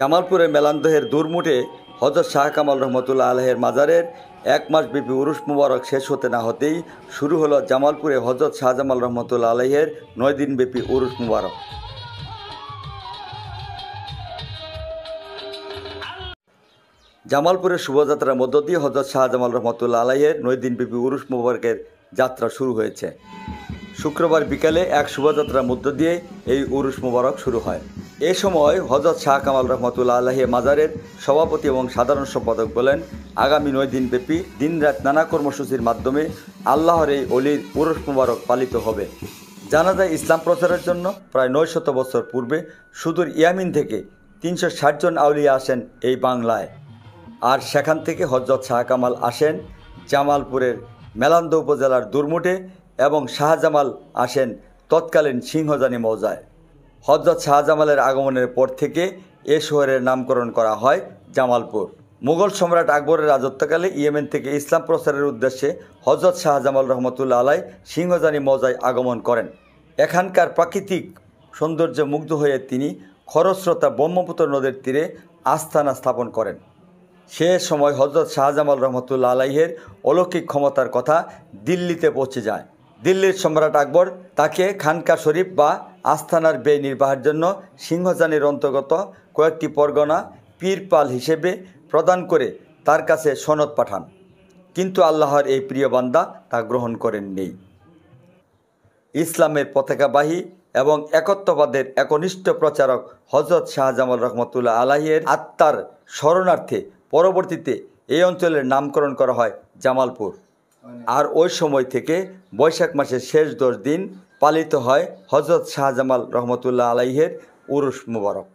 জামালপুরের মেলান্দহের দুরমুটে হযরত শাহ কামাল রহমতুল্লাহ আলাইহির মাজারের এক মাসব্যাপী উরুস মুবারক শেষ হতে না হতেই শুরু হলো জামালপুরে হযরত শাহজামাল রহমতুল্লাহ আলাইহির 9 দিনব্যাপী উরুস মুবারক। জামালপুরের শুভযাত্রার মধ্য দিয়ে হযরত শাহজামাল রহমতুল্লাহ আলাইহির 9 দিনব্যাপী উরুস মুবারকের যাত্রা শুরু হয়েছে। শুক্রবার বিকালে এক শোভাযাত্রার মধ্য দিয়ে এই উরুস মুবারক শুরু হয়। এ সময় হযরত শাহ কামাল রহমতুল্লাহ আলাইহি মাজারের সভাপতি এবং সাধারণ সম্পাদক বলেন, আগামী 9 দিনব্যাপী দিনরাত নানা কর্মসূচির মাধ্যমে আল্লাহর এই অলির উরুস মুবারক পালিত হবে। জানা যায়, ইসলাম প্রচারের জন্য প্রায় 900 বছর পূর্বে সুদূর ইয়ামিন থেকে 360 জন আউলিয়া আসেন এই বাংলায়। আর সেখান থেকে হযরত শাহ কামাল আসেন জামালপুরের মেলান্দহ উপজেলার দুরমুটে এবং শাহজামাল আসেন তৎকালীন সিংহজানি মৌজায়। হযরত শাহজামালের আগমনের পর থেকে এ শহরের নামকরণ করা হয় জামালপুর। মুঘল সম্রাট আকবরের রাজত্বকালে ইয়েমেন থেকে ইসলাম প্রচারের উদ্দেশ্যে হযরত শাহজামাল রহমতুল্লাহ আলাইহি সিংহজানি মৌজায় আগমন করেন। এখানকার প্রাকৃতিক সৌন্দর্যে মুগ্ধ হয়ে তিনি খরস্রোতা ব্রহ্মপুত্র নদীর তীরে আস্তানা স্থাপন করেন। সে সময় হযরত শাহজামাল রহমতুল্লাহ আলাইহির অলৌকিক ক্ষমতার কথা দিল্লিতে পৌঁছে যায়। দিল্লির সম্রাট আকবর তাকে খানকা শরীফ বা আস্তানার ব্যয় নির্বাহের জন্য সিংহজানির অন্তর্গত কয়েকটি পরগনা পীরপাল হিসেবে প্রদান করে তার কাছে সনদ পাঠান, কিন্তু আল্লাহর এই প্রিয় বান্দা তা গ্রহণ করেননি। ইসলামের পতাকাবাহী এবং একত্ববাদের একনিষ্ঠ প্রচারক হযরত শাহজামাল রহমতুল্লাহ আলাইহির আত্মার শরণার্থে পরবর্তীতে এই অঞ্চলের নামকরণ করা হয় জামালপুর। আর ওই সময় থেকে বৈশাখ মাসের শেষ 10 দিন পালিত হয় হযরত শাহজামাল রহমতুল্লাহ আলাইহির উরুস মুবারক।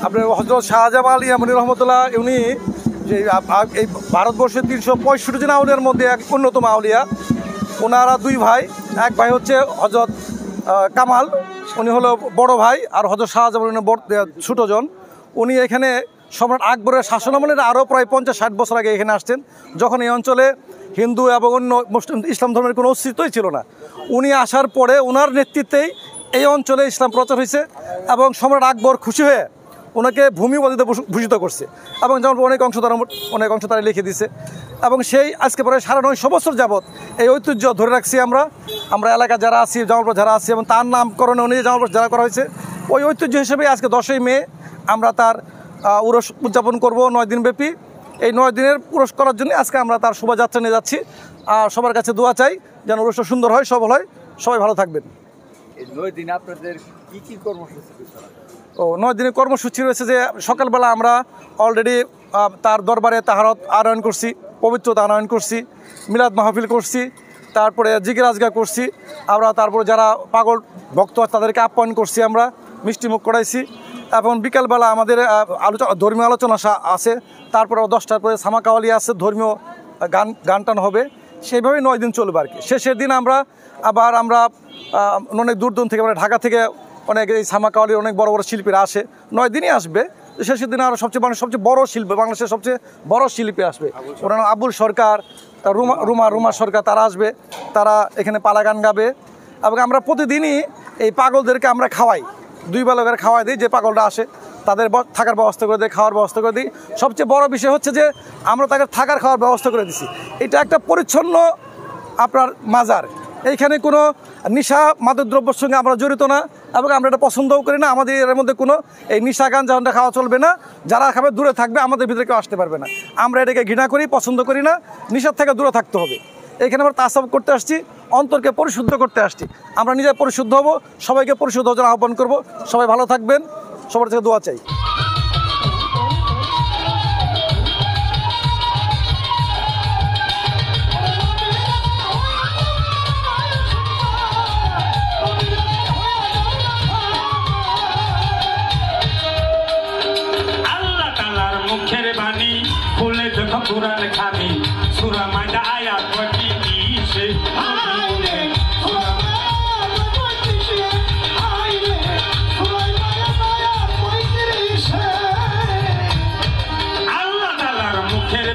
আপনার হযরত শাহজামাল ইয়ামানি রহমতুল্লাহ উনি যে এই ভারতবর্ষের 365 জন আউলিয়ার মধ্যে এক অন্যতম আউলিয়া। ওনারা 2 ভাই, এক ভাই হচ্ছে হযরত কামাল, উনি হলো বড় ভাই, আর হযরত শাহজামাল ছোট জন। উনি এখানে সম্রাট আকবরের শাসনামলের আরও প্রায় 50-60 বছর আগে এখানে আসছেন, যখন এই অঞ্চলে হিন্দু এবং অন্য মুসলিম ইসলাম ধর্মের কোনো অস্তিত্বই ছিল না। উনি আসার পরে ওনার নেতৃত্বেই এই অঞ্চলে ইসলাম প্রচার হয়েছে এবং সম্রাট আকবর খুশি হয়ে ওনাকে ভূমিপতিতে ভূষিত করছে এবং যেমন অনেক অংশ তারা লিখে দিছে। এবং সেই আজকে প্রায় 950 বছর যাবৎ এই ঐতিহ্য ধরে রাখছি আমরা এলাকা যারা আছি, জামালপুর যারা আছি, এবং তার নামকরণ অনুযায়ী জামালপুর যারা করা হয়েছে, ওই ঐতিহ্য হিসেবে আজকে 10ই মে আমরা তার উরস উদযাপন করব 9 দিনব্যাপী। এই 9 দিনের উরস করার জন্য আজকে আমরা তার শোভাযাত্রা নিয়ে যাচ্ছি। আর সবার কাছে দোয়া চাই যেন উরসটা সুন্দর হয়, সফল হয়। সবাই ভালো থাকবেন। এই 9 দিন আপনাদের কী কর্মসূচি? 9 দিনের কর্মসূচি রয়েছে যে সকালবেলা আমরা অলরেডি তার দরবারে তাহারত আনয়ন করছি, পবিত্রতা আনয়ন করছি, মিলাদ মাহফিল করছি, তারপরে জিকির আজগা করছি আমরা, তারপরে যারা পাগল ভক্ত তাদেরকে আপ্যায়ন করছি, আমরা মিষ্টিমুখ করাইছি। এবং বিকালবেলা আমাদের ধর্মীয় আলোচনা আছে, তারপরে 10টার পরে সামাকাওয়ালি আছে, ধর্মীয় গান টান হবে। সেইভাবেই 9 দিন চলবে আর কি। শেষের দিন আমরা অনেক দূর থেকে মানে ঢাকা থেকে অনেক এই সামাকাওয়ালির অনেক বড় বড় শিল্পীরা আসে, 9 দিনই আসবে। শেষের দিনে আরও সবচেয়ে বড় শিল্পী, বাংলাদেশের সবচেয়ে বড় শিল্পী আসবে, ওনার আবুল সরকার, রুমা সরকার, তারা আসবে, তারা এখানে পালা গান গাবে। এবং আমরা প্রতিদিনই এই পাগলদেরকে আমরা খাওয়াই, 2 বেলা করে খাওয়াই দিই। যে পাগলরা আসে তাদের থাকার ব্যবস্থা করে দিই, খাওয়ার ব্যবস্থা করে দিই। সবচেয়ে বড় বিষয় হচ্ছে যে আমরা তাদের থাকার খাওয়ার ব্যবস্থা করে দিছি। এটা একটা পরিচ্ছন্ন আপনার মাজার, এইখানে কোনো নেশা মাদকদ্রব্যের সঙ্গে আমরা জড়িত না এবং আমরা এটা পছন্দও করি না। আমাদের এর মধ্যে কোনো এই নেশা গান যেমনটা খাওয়া চলবে না, যারা খাবে দূরে থাকবে, আমাদের ভিতরে কেউ আসতে পারবে না। আমরা এটাকে ঘৃণা করি, পছন্দ করি না, নেশার থেকে দূরে থাকতে হবে। এখানে আমরা তাসাউফ করতে আসছি, অন্তরকে পরিশুদ্ধ করতে আসছি। আমরা নিজে পরিশুদ্ধ হব, সবাইকে পরিশুদ্ধ হওয়ার জন্য আহ্বান করব। সবাই ভালো থাকবেন, সবার থেকে দোয়া চাই। মুখের বাণী ফুলে দেখো কুরআন খানি, সূরা মাইদা আয়াত 25। আল্লাহ তাআলার মুখের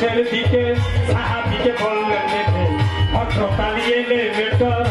শেষের দিকে সাহাবিকে বললেন ভদ্রকালী এলে মেটর